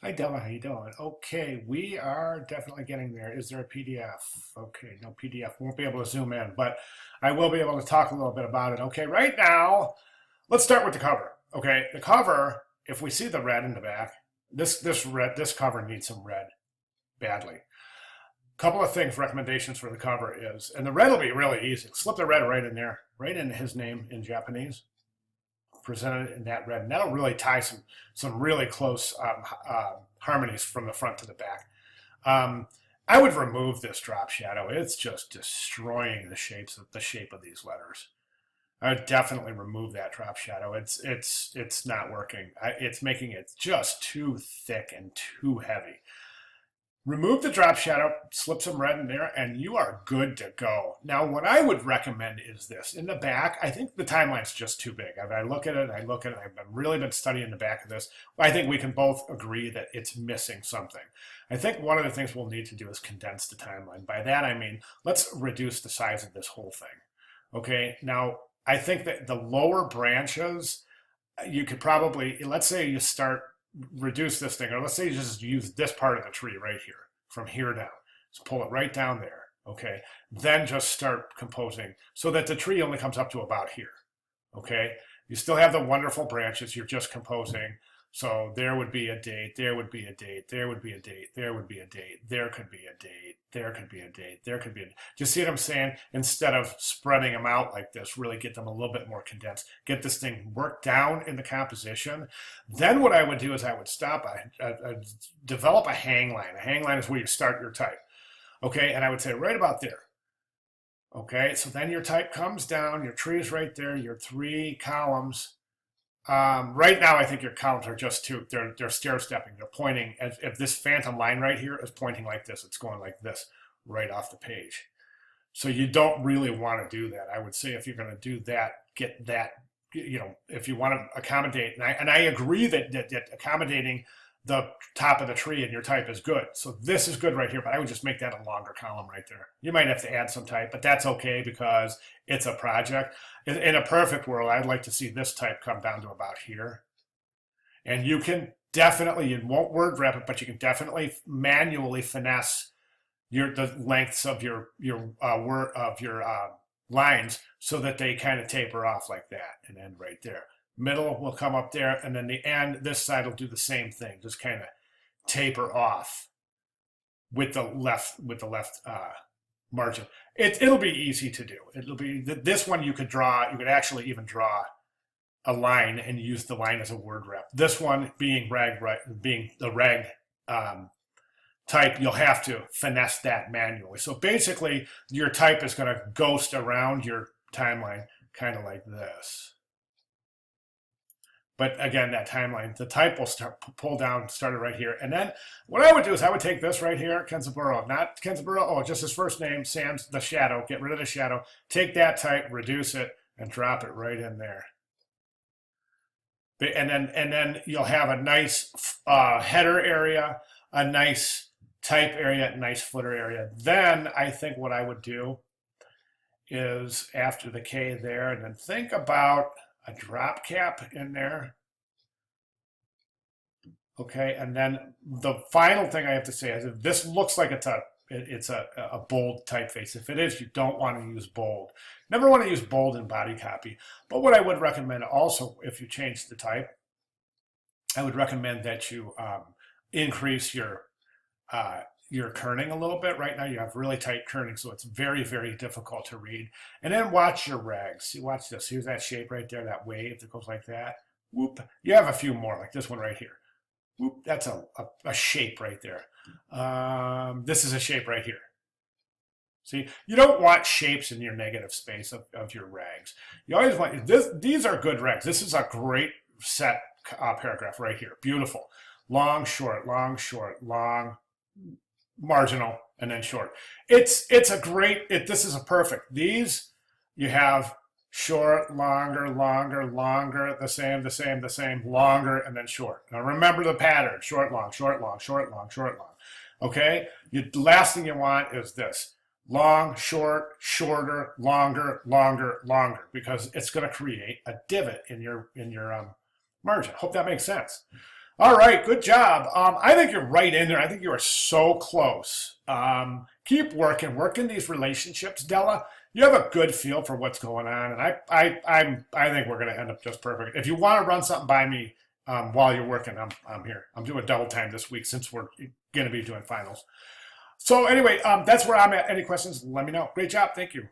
Hi Della, how you doing? Okay, we are definitely getting there. Is there a PDF? Okay, no PDF. Won't be able to zoom in, but I will be able to talk a little bit about it. Okay, right now, let's start with the cover. Okay, the cover, if we see the red in the back, this cover needs some red badly. Couple of things, recommendations for the cover is, and the red will be really easy. Slip the red right in there, right in his name in Japanese, presented in that red, and that'll really tie some really close harmonies from the front to the back. Um, I would remove this drop shadow. It's just destroying the shape of these letters. I would definitely remove that drop shadow. It's not working. It's making it just too thick and too heavy. Remove the drop shadow, slip some red in there, and you are good to go. Now, what I would recommend is this. In the back, I think the timeline's just too big. I look at it, I've really been studying the back of this. I think we can both agree that it's missing something. I think one of the things we'll need to do is condense the timeline. By that, I mean, let's reduce the size of this whole thing. Okay, now, I think that the lower branches, you could probably, let's say you start reduce this thing, or let's say you just use this part of the tree right here, from here down. Just pull it right down there, okay? Then just start composing so that the tree only comes up to about here, okay? You still have the wonderful branches, you're just composing. So there would be a date, there would be a date, there would be a date, there would be a date, there could be a date, there could be a date, there could be a date. Do you see what I'm saying? Instead of spreading them out like this, really get them a little bit more condensed, get this thing worked down in the composition. Then what I would do is I would stop, develop a hang line. A hang line is where you start your type. Okay, and I would say right about there. Okay, so then your type comes down, your tree is right there, your three columns. Right now, I think your columns are just too, they're stair stepping. They're pointing, as if this phantom line right here is pointing like this, it's going like this right off the page. So you don't really want to do that. I would say if you're going to do that, get that, if you want to accommodate, and I agree that accommodating the top of the tree in your type is good. So this is good right here, but I would just make that a longer column right there. You might have to add some type, but that's okay because it's a project. In a perfect world, I'd like to see this type come down to about here. And you can definitely, you won't word wrap it, but you can definitely manually finesse the lengths of your lines so that they kind of taper off like that and end right there. Middle will come up there, and then the end, this side will do the same thing, just kind of taper off with the left margin. It'll be easy to do. It'll be this one you could draw. You could actually even draw a line and use the line as a word wrap. This one being being the rag type, you'll have to finesse that manually. So basically, your type is going to ghost around your timeline, kind of like this. But again, that timeline, the type will pull down, start it right here. And then what I would do is I would take this right here, Kenzaburo, not Kenzaburo, oh, just his first name, Sam's the shadow, get rid of the shadow, take that type, reduce it, and drop it right in there. And then you'll have a nice header area, a nice type area, a nice footer area. Then I think what I would do is after the K there, and then think about a drop cap in there. Okay, and then the final thing I have to say is if this looks like it's a bold typeface. If it is, you don't want to use bold. Never want to use bold in body copy. But what I would recommend also, if you change the type, I would recommend that you increase your kerning a little bit. Right now you have really tight kerning, so it's very, very difficult to read. And then watch your rags. See, watch this. Here's that shape right there, that wave that goes like that. Whoop. You have a few more, like this one right here. Whoop. That's a shape right there. This is a shape right here. See, you don't want shapes in your negative space of your rags. You always want this. These are good rags. This is a great set paragraph right here. Beautiful. Long, short, long, marginal, and then short. It's a great, this is a perfect. These, you have short, longer, the same, longer, and then short. Now remember the pattern, short, long, short, long, short, long, short, long. Okay? The last thing you want is this. Long, short, shorter, longer, because it's going to create a divot in your margin. Hope that makes sense. All right, good job. I think you're right in there. I think you are so close. Keep working these relationships, Della. You have a good feel for what's going on, and I think we're going to end up just perfect. If you want to run something by me while you're working, I'm here. I'm doing double time this week since we're going to be doing finals. So anyway, that's where I'm at. Any questions? Let me know. Great job. Thank you.